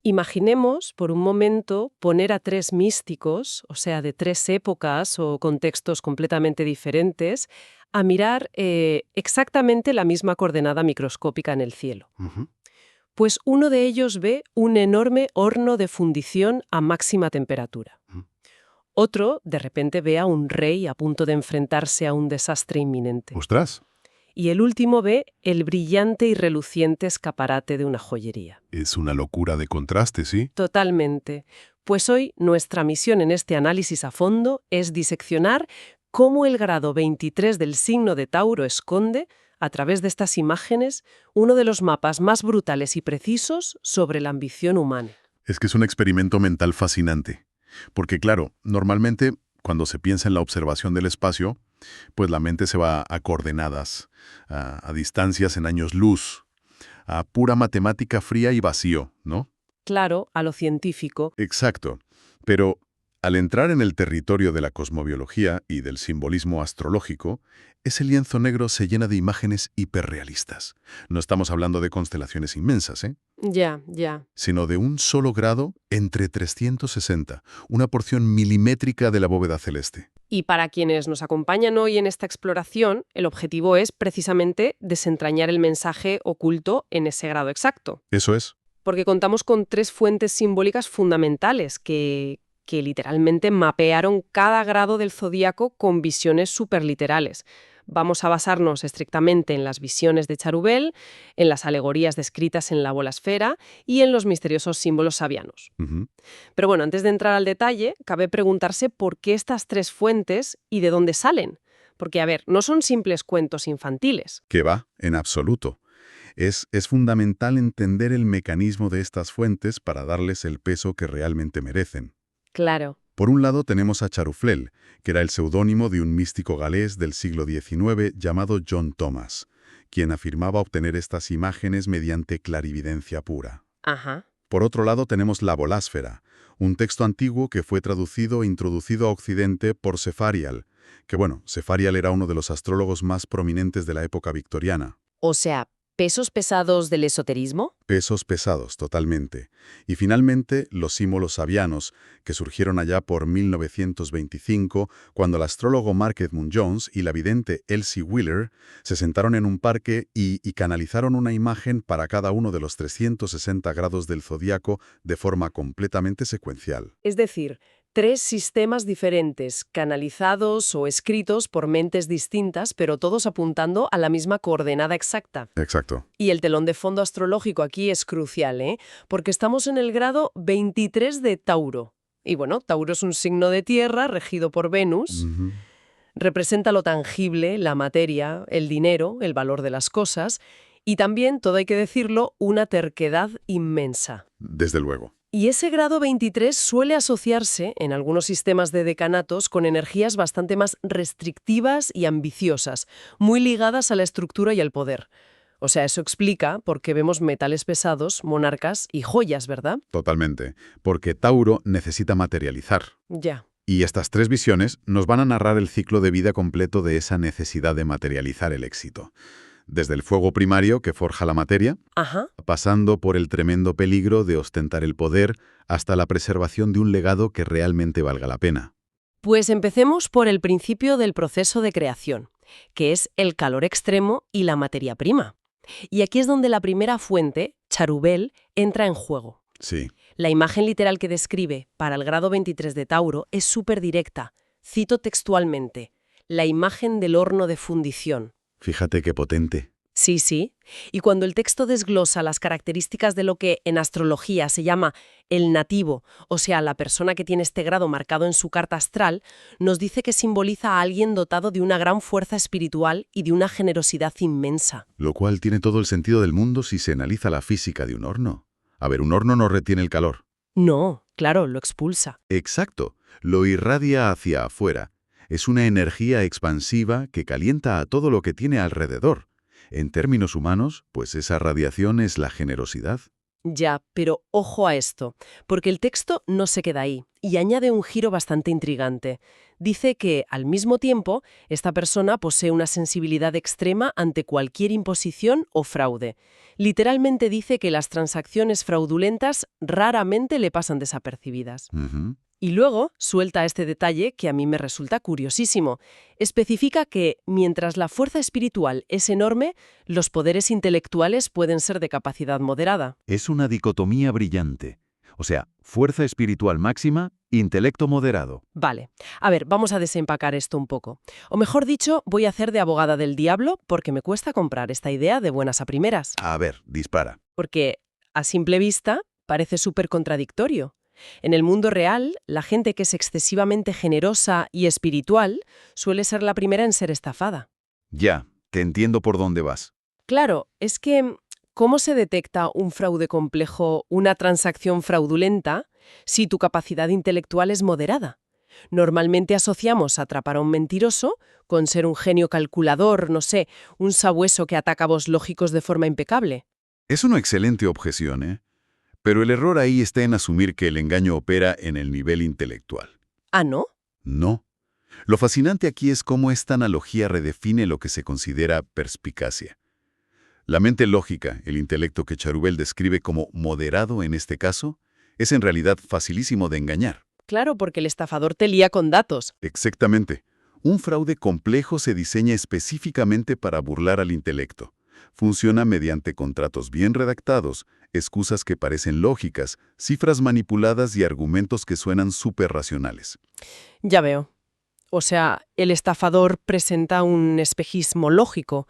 Imaginemos, por un momento, poner a tres místicos, o sea, de tres épocas o contextos completamente diferentes, a mirar exactamente la misma coordenada microscópica en el cielo. Ujú. Pues uno de ellos ve un enorme horno de fundición a máxima temperatura. Ujú. Otro, de repente, ve a un rey a punto de enfrentarse a un desastre inminente. ¡Ostras! Y el último ve el brillante y reluciente escaparate de una joyería. Es una locura de contraste, ¿sí? Totalmente. Pues hoy nuestra misión en este análisis a fondo es diseccionar cómo el grado 23 del signo de Tauro esconde, a través de estas imágenes, uno de los mapas más brutales y precisos sobre la ambición humana. Es que es un experimento mental fascinante. Porque claro, normalmente cuando se piensa en la observación del espacio, pues la mente se va a coordenadas, a distancias en años luz, a pura matemática fría y vacío, ¿no? Claro, a lo científico. Exacto. Pero al entrar en el territorio de la cosmobiología y del simbolismo astrológico, ese lienzo negro se llena de imágenes hiperrealistas. No estamos hablando de constelaciones inmensas, Ya. sino de un solo grado entre 360, una porción milimétrica de la bóveda celeste. Y para quienes nos acompañan hoy en esta exploración, el objetivo es precisamente desentrañar el mensaje oculto en ese grado exacto. Eso es. Porque contamos con tres fuentes simbólicas fundamentales que literalmente mapearon cada grado del zodíaco con visiones superliterales. Vamos a basarnos estrictamente en las visiones de Charubel, en las alegorías descritas en la bolasfera y en los misteriosos símbolos sabianos. Ujú. Pero bueno, antes de entrar al detalle, cabe preguntarse por qué estas tres fuentes y de dónde salen. Porque, a ver, no son simples cuentos infantiles. Que va, en absoluto. Es fundamental entender el mecanismo de estas fuentes para darles el peso que realmente merecen. Claro. Por un lado tenemos a Charuflel, que era el seudónimo de un místico galés del siglo XIX llamado John Thomas, quien afirmaba obtener estas imágenes mediante clarividencia pura. Ajá. Por otro lado tenemos la Bolásfera, un texto antiguo que fue traducido e introducido a Occidente por Cefarial, que Cefarial era uno de los astrólogos más prominentes de la época victoriana. O sea, ¿pesos pesados del esoterismo? Pesos pesados, totalmente. Y finalmente, los símbolos sabianos, que surgieron allá por 1925, cuando el astrólogo Mark Edmund Jones y la vidente Elsie Wheeler se sentaron en un parque y canalizaron una imagen para cada uno de los 360 grados del zodíaco de forma completamente secuencial. Es decir, tres sistemas diferentes, canalizados o escritos por mentes distintas, pero todos apuntando a la misma coordenada exacta. Exacto. Y el telón de fondo astrológico aquí es crucial, ¿eh? Porque estamos en el grado 23 de Tauro. Y bueno, Tauro es un signo de tierra regido por Venus. Ujú. Representa lo tangible, la materia, el dinero, el valor de las cosas. Y también, todo hay que decirlo, una terquedad inmensa. Desde luego. Y ese grado 23 suele asociarse, en algunos sistemas de decanatos, con energías bastante más restrictivas y ambiciosas, muy ligadas a la estructura y al poder. O sea, eso explica por qué vemos metales pesados, monarcas y joyas, ¿verdad? Totalmente. Porque Tauro necesita materializar. Ya. Y estas tres visiones nos van a narrar el ciclo de vida completo de esa necesidad de materializar el éxito. Desde el fuego primario que forja la materia, Ajá. pasando por el tremendo peligro de ostentar el poder, hasta la preservación de un legado que realmente valga la pena. Pues empecemos por el principio del proceso de creación, que es el calor extremo y la materia prima. Y aquí es donde la primera fuente, Charubel, entra en juego. Sí, La imagen literal que describe para el grado 23 de Tauro es súper directa. Cito textualmente: la imagen del horno de fundición. fíjate qué potente. Sí. Y cuando el texto desglosa las características de lo que en astrología se llama el nativo, o sea, la persona que tiene este grado marcado en su carta astral, nos dice que simboliza a alguien dotado de una gran fuerza espiritual y de una generosidad inmensa. Lo cual tiene todo el sentido del mundo si se analiza la física de un horno. A ver, un horno no retiene el calor. No, claro, lo expulsa. Exacto, lo irradia hacia afuera. Es una energía expansiva que calienta a todo lo que tiene alrededor. En términos humanos, pues esa radiación es la generosidad. Ya, pero ojo a esto, porque el texto no se queda ahí y añade un giro bastante intrigante. Dice que, al mismo tiempo, esta persona posee una sensibilidad extrema ante cualquier imposición o fraude. Literalmente dice que las transacciones fraudulentas raramente le pasan desapercibidas. Ujú. Y luego suelta este detalle que a mí me resulta curiosísimo. Especifica que, mientras la fuerza espiritual es enorme, los poderes intelectuales pueden ser de capacidad moderada. Es una dicotomía brillante. O sea, fuerza espiritual máxima, intelecto moderado. Vale, a ver, vamos a desempacar esto un poco. O mejor dicho, voy a hacer de abogada del diablo porque me cuesta comprar esta idea de buenas a primeras. A ver, dispara. Porque, a simple vista, parece súper contradictorio. En el mundo real, la gente que es excesivamente generosa y espiritual suele ser la primera en ser estafada. Ya, te entiendo por dónde vas. Claro, es que, ¿cómo se detecta un fraude complejo, una transacción fraudulenta, si tu capacidad intelectual es moderada? Normalmente asociamos atrapar a un mentiroso con ser un genio calculador, no sé, un sabueso que ataca cabos lógicos de forma impecable. Es una excelente objeción, ¿eh? Pero el error ahí está en asumir que el engaño opera en el nivel intelectual. ¿Ah, no? No. Lo fascinante aquí es cómo esta analogía redefine lo que se considera perspicacia. La mente lógica, el intelecto que Charubel describe como moderado en este caso, es en realidad facilísimo de engañar. Claro, porque el estafador te lía con datos. Exactamente. Un fraude complejo se diseña específicamente para burlar al intelecto. Funciona mediante contratos bien redactados, excusas que parecen lógicas, cifras manipuladas y argumentos que suenan súper racionales. Ya veo. O sea, el estafador presenta un espejismo lógico.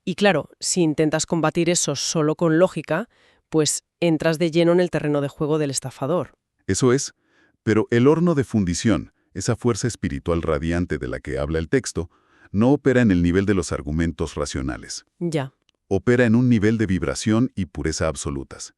Y claro, si intentas combatir eso solo con lógica, pues entras de lleno en el terreno de juego del estafador. Eso es, pero el horno de fundición, esa fuerza espiritual radiante de la que habla el texto, no opera en el nivel de los argumentos racionales. Ya. Opera en un nivel de vibración y pureza absolutas.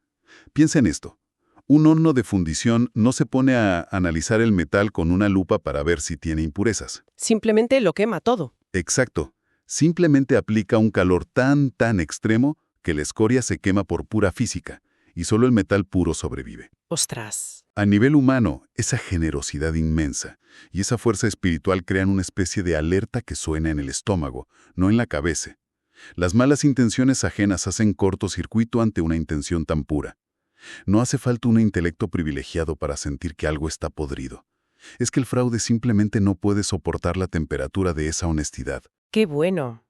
Piensa en esto. Un horno de fundición no se pone a analizar el metal con una lupa para ver si tiene impurezas. Simplemente lo quema todo. Exacto. Simplemente aplica un calor tan extremo que la escoria se quema por pura física y solo el metal puro sobrevive. Ostras. A nivel humano, esa generosidad inmensa y esa fuerza espiritual crean una especie de alerta que suena en el estómago, no en la cabeza. Las malas intenciones ajenas hacen cortocircuito ante una intención tan pura. No hace falta un intelecto privilegiado para sentir que algo está podrido. Es que el fraude simplemente no puede soportar la temperatura de esa honestidad. Qué bueno.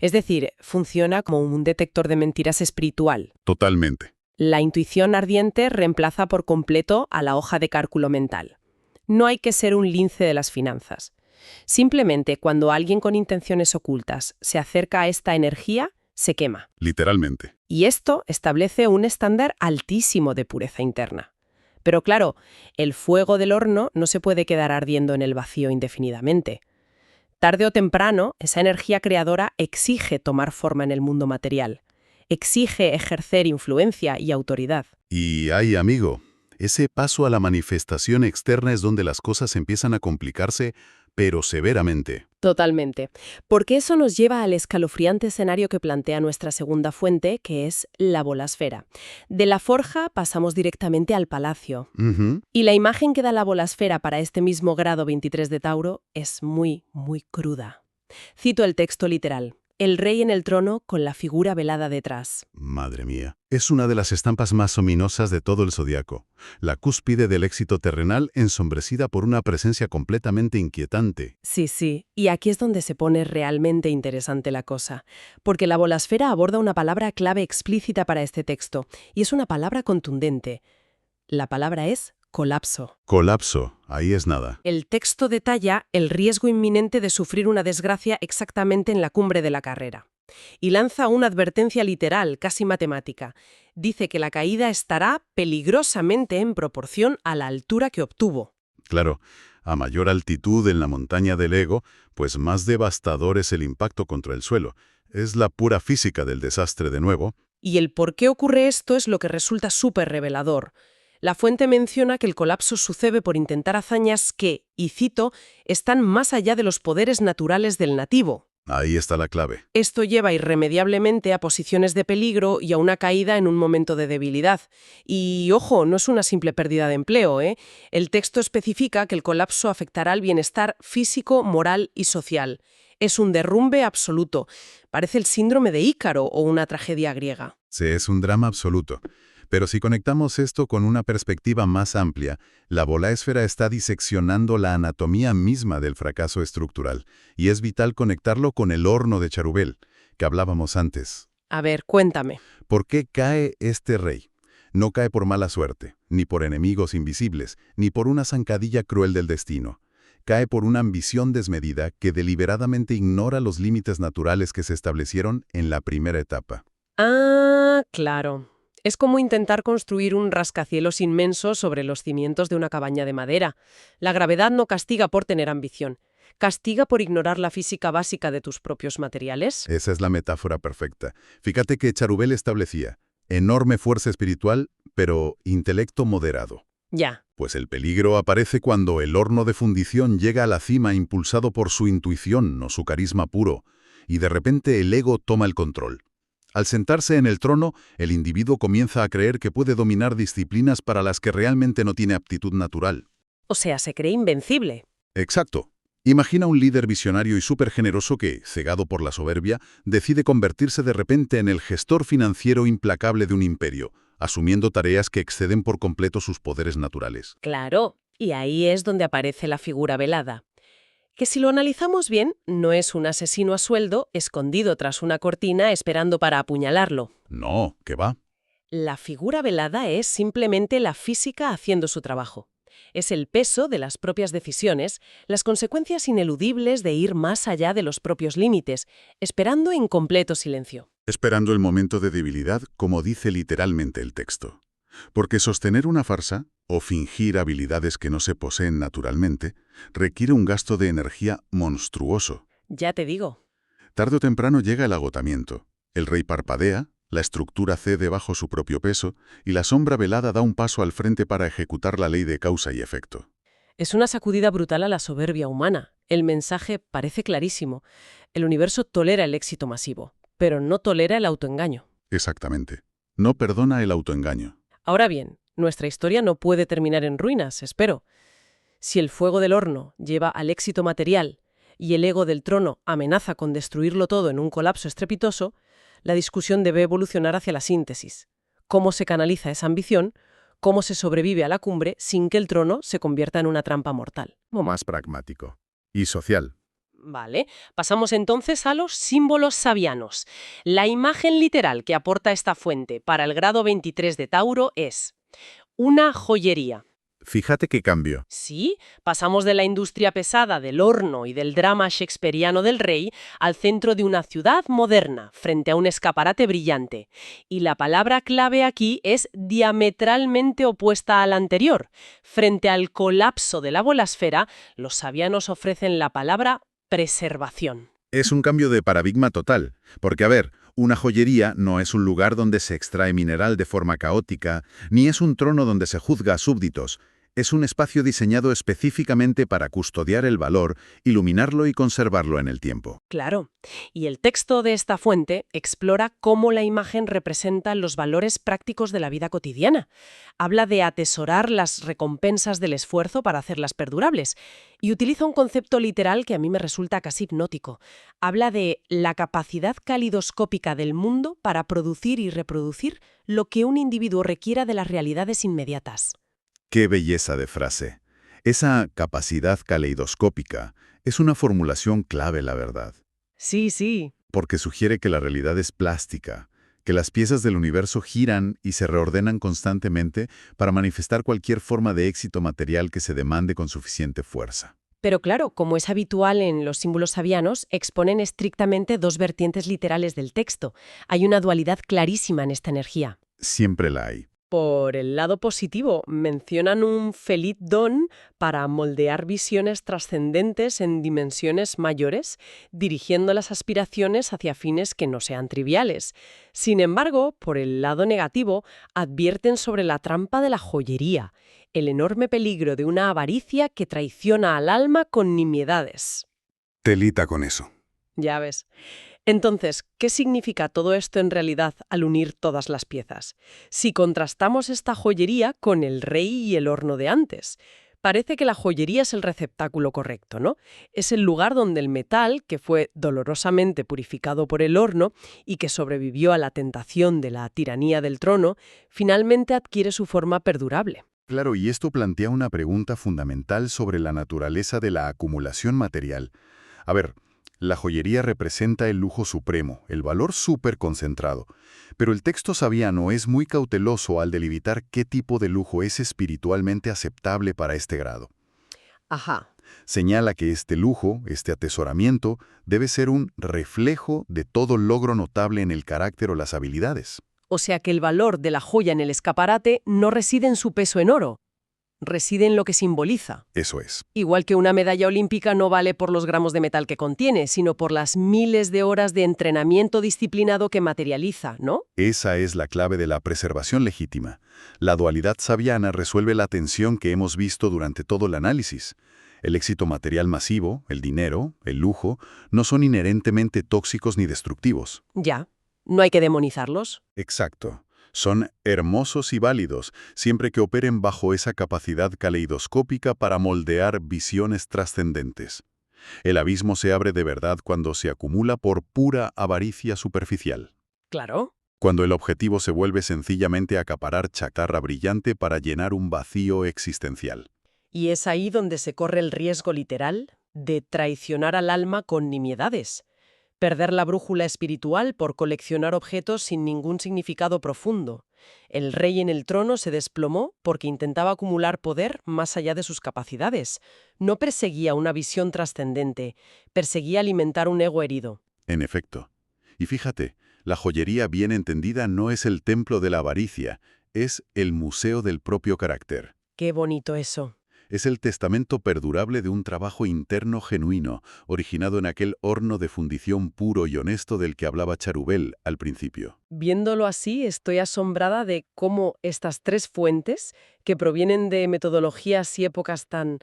Es decir, funciona como un detector de mentiras espiritual. Totalmente. La intuición ardiente reemplaza por completo a la hoja de cálculo mental. No hay que ser un lince de las finanzas. Simplemente cuando alguien con intenciones ocultas se acerca a esta energía, se quema. Literalmente. Y esto establece un estándar altísimo de pureza interna. Pero claro, el fuego del horno no se puede quedar ardiendo en el vacío indefinidamente. Tarde o temprano, esa energía creadora exige tomar forma en el mundo material. Exige ejercer influencia y autoridad. Y ay, amigo, ese paso a la manifestación externa es donde las cosas empiezan a complicarse, pero severamente. Totalmente. Porque eso nos lleva al escalofriante escenario que plantea nuestra segunda fuente, que es la bolasfera. De la forja pasamos directamente al palacio. Ujú. Y la imagen que da la bolasfera para este mismo grado 23 de Tauro es muy cruda. Cito el texto literal. El rey en el trono con la figura velada detrás. Madre mía. Es una de las estampas más ominosas de todo el zodiaco. La cúspide del éxito terrenal ensombrecida por una presencia completamente inquietante. Sí. Y aquí es donde se pone realmente interesante la cosa. Porque la bolasfera aborda una palabra clave explícita para este texto. Y es una palabra contundente. La palabra es colapso. Colapso. Ahí es nada. El texto detalla el riesgo inminente de sufrir una desgracia exactamente en la cumbre de la carrera. Y lanza una advertencia literal, casi matemática. Dice que la caída estará peligrosamente en proporción a la altura que obtuvo. Claro, a mayor altitud en la montaña del ego, pues más devastador es el impacto contra el suelo. Es la pura física del desastre de nuevo. Y el por qué ocurre esto es lo que resulta súper revelador. La fuente menciona que el colapso sucede por intentar hazañas que, y cito, están más allá de los poderes naturales del nativo. Ahí está la clave. Esto lleva irremediablemente a posiciones de peligro y a una caída en un momento de debilidad. Y, ojo, no es una simple pérdida de empleo, ¿eh? El texto especifica que el colapso afectará al bienestar físico, moral y social. Es un derrumbe absoluto. Parece el síndrome de Ícaro o una tragedia griega. Sí, es un drama absoluto. Pero si conectamos esto con una perspectiva más amplia, la Bolaesfera está diseccionando la anatomía misma del fracaso estructural, y es vital conectarlo con el horno de Cherubel, que hablábamos antes. A ver, cuéntame. ¿Por qué cae este rey? No cae por mala suerte, ni por enemigos invisibles, ni por una zancadilla cruel del destino. Cae por una ambición desmedida que deliberadamente ignora los límites naturales que se establecieron en la primera etapa. Ah, claro. Es como intentar construir un rascacielos inmenso sobre los cimientos de una cabaña de madera. La gravedad no castiga por tener ambición. ¿Castiga por ignorar la física básica de tus propios materiales? Esa es la metáfora perfecta. Fíjate que Cherubel establecía enorme fuerza espiritual, pero intelecto moderado. Ya. Pues el peligro aparece cuando el horno de fundición llega a la cima impulsado por su intuición, no su carisma puro, y de repente el ego toma el control. Al sentarse en el trono, el individuo comienza a creer que puede dominar disciplinas para las que realmente no tiene aptitud natural. O sea, se cree invencible. Exacto. Imagina un líder visionario y súper generoso que, cegado por la soberbia, decide convertirse de repente en el gestor financiero implacable de un imperio, asumiendo tareas que exceden por completo sus poderes naturales. Claro, y ahí es donde aparece la figura velada. Que si lo analizamos bien, no es un asesino a sueldo escondido tras una cortina esperando para apuñalarlo. No, ¿qué va? La figura velada es simplemente la física haciendo su trabajo. Es el peso de las propias decisiones, las consecuencias ineludibles de ir más allá de los propios límites, esperando en completo silencio. Esperando el momento de debilidad, como dice literalmente el texto. Porque sostener una farsa, o fingir habilidades que no se poseen naturalmente, requiere un gasto de energía monstruoso. Ya te digo. Tarde o temprano llega el agotamiento. El rey parpadea, la estructura cede bajo su propio peso, y la sombra velada da un paso al frente para ejecutar la ley de causa y efecto. Es una sacudida brutal a la soberbia humana. El mensaje parece clarísimo. El universo tolera el éxito masivo, pero no tolera el autoengaño. Exactamente. No perdona el autoengaño. Ahora bien, nuestra historia no puede terminar en ruinas, espero. Si el fuego del horno lleva al éxito material y el ego del trono amenaza con destruirlo todo en un colapso estrepitoso, la discusión debe evolucionar hacia la síntesis. ¿Cómo se canaliza esa ambición? ¿Cómo se sobrevive a la cumbre sin que el trono se convierta en una trampa mortal? O más pragmático. Y social. Vale, pasamos entonces a los símbolos sabianos. La imagen literal que aporta esta fuente para el grado 23 de Tauro es una joyería. Fíjate qué cambio. Sí, pasamos de la industria pesada del horno y del drama shakespeariano del rey al centro de una ciudad moderna, frente a un escaparate brillante. Y la palabra clave aquí es diametralmente opuesta a la anterior. Frente al colapso de la bolasfera, los sabianos ofrecen la palabra preservación. Es un cambio de paradigma total, porque a ver, una joyería no es un lugar donde se extrae mineral de forma caótica, ni es un trono donde se juzga a súbditos. Es un espacio diseñado específicamente para custodiar el valor, iluminarlo y conservarlo en el tiempo. Claro. Y el texto de esta fuente explora cómo la imagen representa los valores prácticos de la vida cotidiana. Habla de atesorar las recompensas del esfuerzo para hacerlas perdurables. Y utiliza un concepto literal que a mí me resulta casi hipnótico. Habla de la capacidad calidoscópica del mundo para producir y reproducir lo que un individuo requiera de las realidades inmediatas. ¡Qué belleza de frase! Esa capacidad caleidoscópica es una formulación clave, la verdad. Sí, sí. Porque sugiere que la realidad es plástica, que las piezas del universo giran y se reordenan constantemente para manifestar cualquier forma de éxito material que se demande con suficiente fuerza. Pero claro, como es habitual en los símbolos sabianos, exponen estrictamente dos vertientes literales del texto. Hay una dualidad clarísima en esta energía. Siempre la hay. Por el lado positivo, mencionan un feliz don para moldear visiones trascendentes en dimensiones mayores, dirigiendo las aspiraciones hacia fines que no sean triviales. Sin embargo, por el lado negativo, advierten sobre la trampa de la joyería, el enorme peligro de una avaricia que traiciona al alma con nimiedades. Telita con eso. Ya ves. Entonces, ¿qué significa todo esto en realidad al unir todas las piezas? Si contrastamos esta joyería con el rey y el horno de antes, parece que la joyería es el receptáculo correcto, ¿no? Es el lugar donde el metal, que fue dolorosamente purificado por el horno y que sobrevivió a la tentación de la tiranía del trono, finalmente adquiere su forma perdurable. Claro, y esto plantea una pregunta fundamental sobre la naturaleza de la acumulación material. A ver, la joyería representa el lujo supremo, el valor súper concentrado, pero el texto sabiano es muy cauteloso al delimitar qué tipo de lujo es espiritualmente aceptable para este grado. Ajá. Señala que este lujo, este atesoramiento, debe ser un reflejo de todo logro notable en el carácter o las habilidades. O sea que el valor de la joya en el escaparate no reside en su peso en oro, reside en lo que simboliza. Eso es. Igual que una medalla olímpica no vale por los gramos de metal que contiene, sino por las miles de horas de entrenamiento disciplinado que materializa, ¿no? Esa es la clave de la preservación legítima. La dualidad sabiana resuelve la tensión que hemos visto durante todo el análisis. El éxito material masivo, el dinero, el lujo, no son inherentemente tóxicos ni destructivos. Ya, no hay que demonizarlos. Exacto. Son hermosos y válidos, siempre que operen bajo esa capacidad caleidoscópica para moldear visiones trascendentes. El abismo se abre de verdad cuando se acumula por pura avaricia superficial. Claro. Cuando el objetivo se vuelve sencillamente acaparar chatarra brillante para llenar un vacío existencial. Y es ahí donde se corre el riesgo literal de traicionar al alma con nimiedades. Perder la brújula espiritual por coleccionar objetos sin ningún significado profundo. El rey en el trono se desplomó porque intentaba acumular poder más allá de sus capacidades. No perseguía una visión trascendente, perseguía alimentar un ego herido. En efecto. Y fíjate, la joyería bien entendida no es el templo de la avaricia, es el museo del propio carácter. Qué bonito eso. Es el testamento perdurable de un trabajo interno genuino, originado en aquel horno de fundición puro y honesto del que hablaba Charubel al principio. Viéndolo así, estoy asombrada de cómo estas tres fuentes, que provienen de metodologías y épocas tan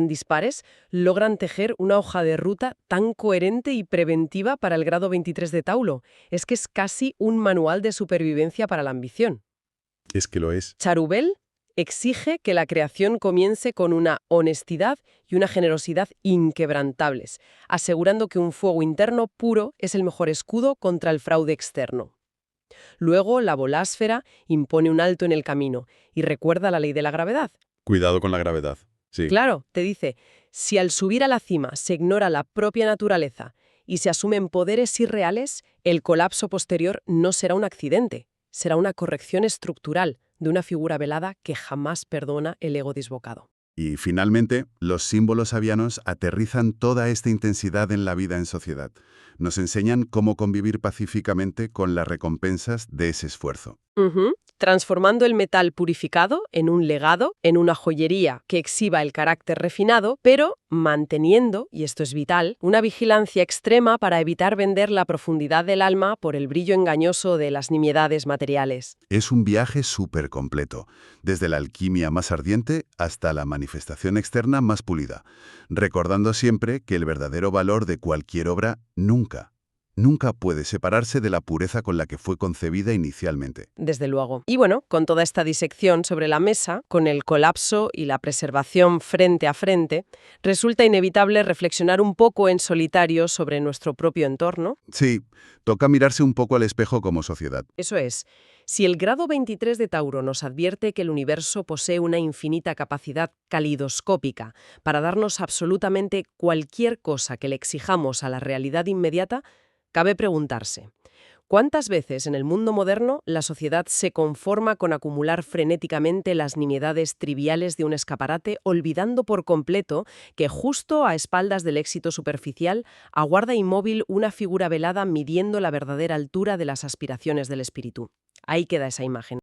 dispares, logran tejer una hoja de ruta tan coherente y preventiva para el grado 23 de Taulo. Es que es casi un manual de supervivencia para la ambición. Es que lo es. Charubel exige que la creación comience con una honestidad y una generosidad inquebrantables, asegurando que un fuego interno puro es el mejor escudo contra el fraude externo. Luego, la bolásfera impone un alto en el camino y recuerda la ley de la gravedad. Cuidado con la gravedad. Sí. Claro, te dice, si al subir a la cima se ignora la propia naturaleza y se asumen poderes irreales, el colapso posterior no será un accidente, será una corrección estructural de una figura velada que jamás perdona el ego desbocado. Y finalmente, los símbolos sabianos aterrizan toda esta intensidad en la vida en sociedad. Nos enseñan cómo convivir pacíficamente con las recompensas de ese esfuerzo. Transformando el metal purificado en un legado, en una joyería que exhiba el carácter refinado, pero manteniendo, y esto es vital, una vigilancia extrema para evitar vender la profundidad del alma por el brillo engañoso de las nimiedades materiales. Es un viaje súper completo, desde la alquimia más ardiente hasta la manifestación externa más pulida, recordando siempre que el verdadero valor de cualquier obra nunca puede separarse de la pureza con la que fue concebida inicialmente. Desde luego. Y bueno, con toda esta disección sobre la mesa, con el colapso y la preservación frente a frente, resulta inevitable reflexionar un poco en solitario sobre nuestro propio entorno. Sí, toca mirarse un poco al espejo como sociedad. Eso es. Si el grado 23 de Tauro nos advierte que el universo posee una infinita capacidad calidoscópica para darnos absolutamente cualquier cosa que le exijamos a la realidad inmediata, cabe preguntarse, ¿cuántas veces en el mundo moderno la sociedad se conforma con acumular frenéticamente las nimiedades triviales de un escaparate, olvidando por completo que justo a espaldas del éxito superficial aguarda inmóvil una figura velada midiendo la verdadera altura de las aspiraciones del espíritu? Ahí queda esa imagen.